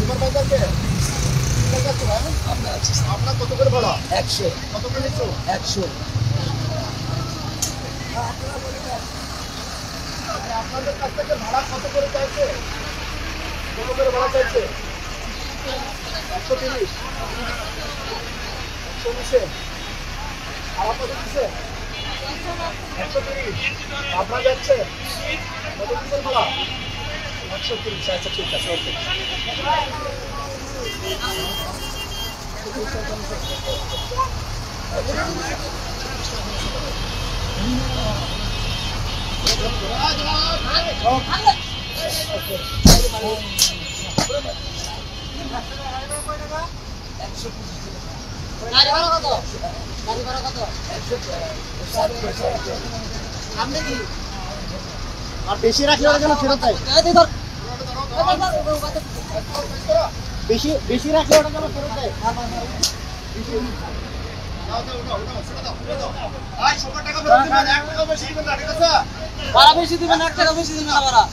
Supervisor কে? ঠিক আছে ভাই, আপনার কত করে ভাড়া? 100। কত করে নিচ্ছ? 100। আপনাদের কাছ থেকে ভাড়া কত করে চাইছে? কত করে ভাড়া চাইছে? 130। 100 নিচ্ছে। আর আপনাদের দিচ্ছে 130। আপনার যাচ্ছে কত দিচ্ছেন ভাড়া? 130। আচ্ছা ঠিক আছে, ওকে। আর বেশি রাখলে ওরা যেন ফেরত দেয়। বেশি রাখলে ওরা যেন ফেরত দেয়। ভাড়া বেশি দিবেন, 1 টাকা বেশি দিবেন না ভাড়া।